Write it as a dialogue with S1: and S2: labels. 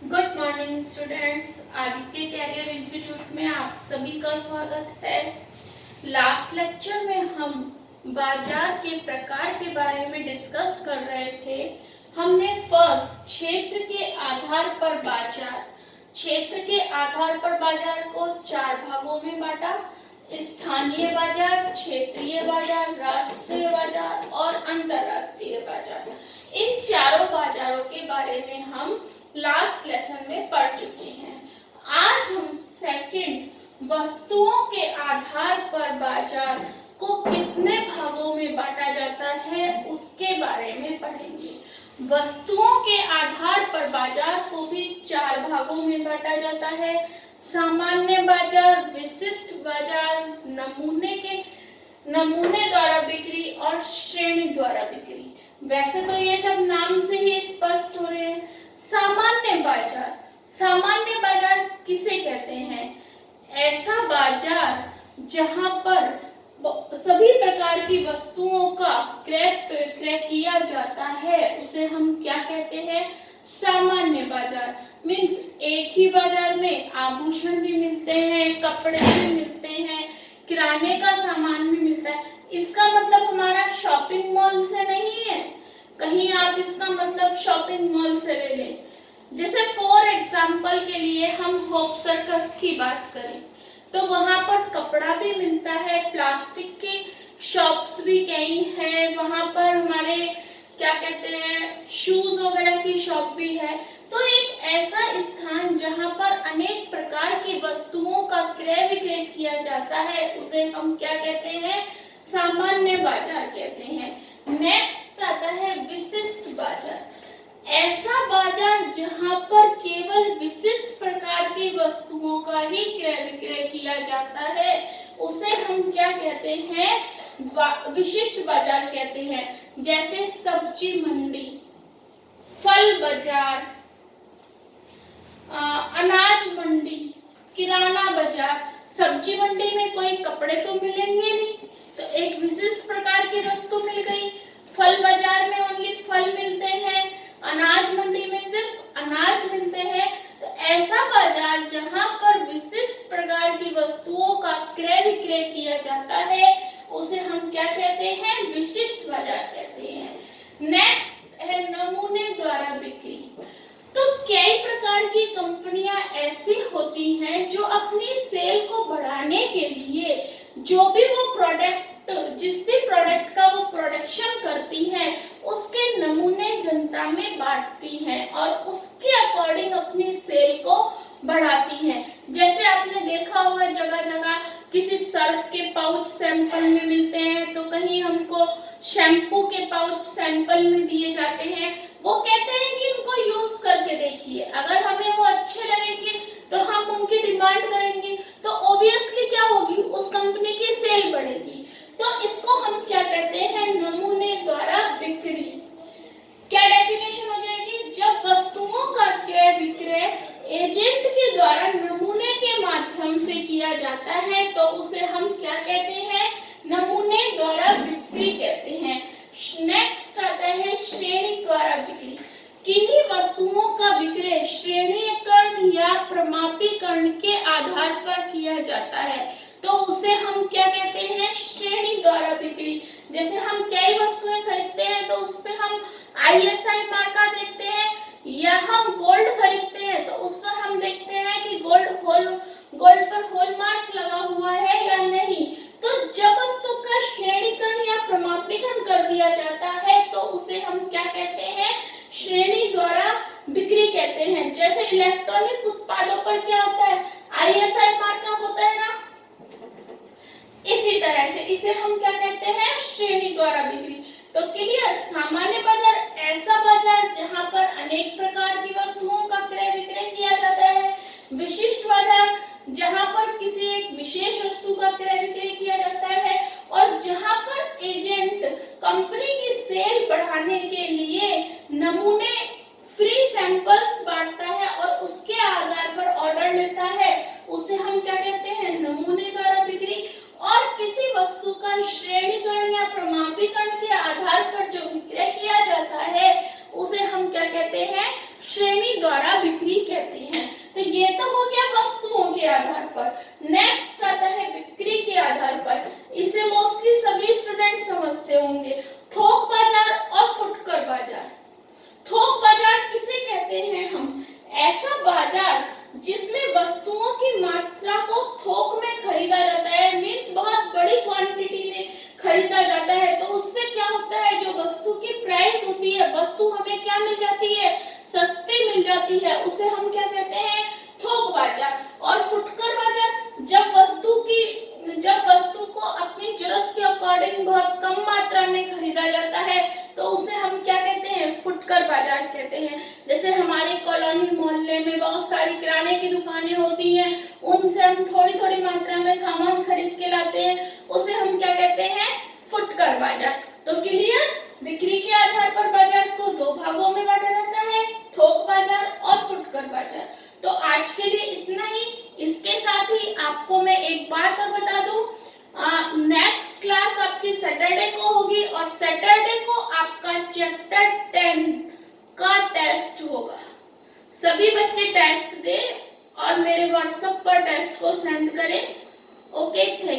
S1: Good morning students, Aditya career institute में आप सभी का स्वागत है। लास्ट लेक्चर में हम बाजार के प्रकार के बारे में डिस्कस कर रहे थे। हमने फर्स्ट क्षेत्र के आधार पर बाजार को 4 भागों में बांटा। स्थानीय बाजार, क्षेत्रीय बाजार, राष्ट्रीय बाजार और अंतरराष्ट्रीय बाजार। इन चारों बाजारों के बारे में हम लास्ट लेसन में पढ़ चुके हैं। आज हम सेकंड वस्तुओं के आधार पर बाजार को कितने भागों में बांटा जाता है उसके बारे में पढ़ेंगे। वस्तुओं के आधार पर बाजार को भी 4 भागों में बांटा जाता है। सामान्य बाजार, विशिष्ट बाजार, नमूने द्वारा बिक्री और श्रेणी द्वारा बिक्री। वैसे तो ये सब नाम से ही स्पष्ट हो रहे हैं। सामान्य बाजार किसे कहते हैं? ऐसा बाजार जहां पर सभी प्रकार की वस्तुओं का क्रय विक्रय किया जाता है उसे हम क्या कहते हैं? सामान्य बाजार। मीन्स एक ही बाजार में आभूषण भी मिलते हैं, कपड़े भी मिलते हैं, किराने का सामान भी मिलता है। इसका मतलब हमारा शॉपिंग मॉल से नहीं है। कहीं आप इसका मतलब शॉपिंग मॉल से ले लें। जैसे फॉर एग्जाम्पल के लिए हम होप सर्कस की बात करें तो वहां पर कपड़ा भी मिलता है, प्लास्टिक की शॉप्स भी कई हैं, वहां पर हमारे क्या कहते हैं शूज वगैरह की शॉप भी है। तो एक ऐसा स्थान जहां पर अनेक प्रकार की वस्तुओं का क्रय विक्रय किया जाता है उसे हम क्या कहते हैं? सामान्य बाजार कहते हैं। नेक्स्ट आता है विशिष्ट बाजार। ऐसा बाजार जहां पर केवल विशिष्ट प्रकार की वस्तुओं का ही क्रय विक्रय किया जाता है उसे हम क्या कहते हैं? विशिष्ट बाजार कहते हैं। जैसे सब्जी मंडी, फल बाजार, अनाज मंडी, किराना बाजार। सब्जी मंडी में कोई कपड़े तो मिलेंगे नहीं, तो एक विशिष्ट प्रकार की वस्तु मिल गई। फल बाजार में ओनली फल मिलते हैं, अनाज मंडी में सिर्फ अनाज मिलते हैं। तो ऐसा बाजार जहां पर विशिष्ट प्रकार की वस्तुओं का क्रय विक्रय किया जाता है उसे हम क्या कहते हैं? विशिष्ट बाजार कहते हैं। नेक्स्ट है नमूने द्वारा बिक्री। तो कई प्रकार की कंपनियां ऐसी होती हैं जो अपनी सेल को बढ़ाने के लिए जो भी वो प्रोडक्ट, जिस भी प्रोडक्ट का वो प्रोडक्शन करती हैं उसके नमूने जनता में बांटती हैं और उसके अकॉर्डिंग अपनी सेल को बढ़ाती हैं। जैसे आपने देखा होगा जगह जगह किसी सर्फ के पाउच सैंपल में मिलते हैं, तो कहीं हमको शैम्पू के पाउच सैंपल में दिए जाते हैं। वो कहते हैं कि इनको यूज करके देखिए, अगर हमें वो अच्छे लगेंगे तो हम उनकी डिमांड करेंगे, तो ऑब्वियसली क्या होगी? उस कंपनी की सेल बढ़ेगी। तो इसको हम क्या कहते हैं? नमूने द्वारा बिक्री। क्या डेफिनेशन हो जाएगी? जब वस्तुओं का क्रय विक्रय एजेंट के द्वारा नमूने के माध्यम से किया जाता है तो उसे हम क्या कहते हैं? नमूने द्वारा बिक्री कहते हैं। नेक्स्ट आता है श्रेणी द्वारा बिक्री। किन्हीं वस्तुओं का विक्रय श्रेणीकरण या प्रमापीकरण के आधार पर किया जाता है तो उसे हम क्या कहते हैं? श्रेणी द्वारा बिक्री। जैसे हम कई वस्तुएं खरीदते हैं तो उस पे हम ISI मार्का देखते हैं, या हम गोल्ड खरीदते हैं तो उस पर हम देखते हैं कि गोल्ड पर हॉलमार्क लगा हुआ है या नहीं। तो जब वस्तु का श्रेणीकरण या प्रमापीकरण कर दिया जाता है तो उसे हम क्या कहते हैं? श्रेणी द्वारा बिक्री कहते हैं। जैसे इलेक्ट्रॉनिक उत्पादों पर क्या होता है? ISI मार्का होता है ना, इसी तरह से इसे हम क्या कहते हैं? श्रेणी द्वारा बिक्री। तो क्लियर? सामान्य बाजार ऐसा बाजार जहां पर अनेक प्रकार की वस्तुओं का क्रय विक्रय किया जाता है। विशिष्ट बाजार जहां पर किसी एक विशेष वस्तु का क्रय विक्रय किया जाता है और जहां पर एजेंट कंपनी की सेल बढ़ाने के लिए नमूने फ्री सैंपल्स बांटता है और उसके आधार पर ऑर्डर लेता है उसे हम क्या कहते हैं? नमूने द्वारा बिक्री। और किसी वस्तु का श्रेणीकरण या प्रमापीकरण के आधार पर जो विक्रय किया जाता है उसे हम क्या कहते हैं? श्रेणी द्वारा आधार पर। नेक्स्ट आता है बिक्री के आधार पर। इसे मोस्टली सभी स्टूडेंट समझते होंगे, थोक बाजार और फुटकर बाजार। थोक बाजार किसे कहते हैं हम? ऐसा बाजार जिसमें वस्तुओं की मात्रा को थोक में खरीदा जाता है, मीन्स बहुत बड़ी क्वांटिटी में खरीदा जाता है। तो उससे क्या होता है, जो वस्तु की प्राइस होती है, वस्तु हमें क्या मिल जाती है, सस्ती मिल जाती है, उसे हम क्या कहते हैं, थोक बाजार। और फुटकर बाजार जब वस्तु को अपनी जरूरत के अकॉर्डिंग बहुत कम मात्रा में खरीदा जाता है तो उसे हम क्या कहते हैं, फुटकर बाजार कहते हैं। जैसे हमारे कॉलोनी मोहल्ले में बहुत सारी किराने की दुकानें होती हैं, उनसे हम थोड़ी थोड़ी मात्रा में सामान खरीद के लाते हैं, उसे हम क्या कहते हैं, फुटकर बाजार। तो क्लियर, बिक्री के आधार पर बाजार को दो भागों में बांटा जाता है, थोक बाजार और फुटकर बाजार। तो आज के लिए इतना ही। इसके साथ ही आपको मैं एक बात और बता दूं, नेक्स्ट क्लास आपकी सैटरडे को होगी और सैटरडे को आपका चैप्टर 10 का टेस्ट होगा। सभी बच्चे टेस्ट दें और मेरे व्हाट्सएप पर टेस्ट को सेंड करें। Okay, thank you.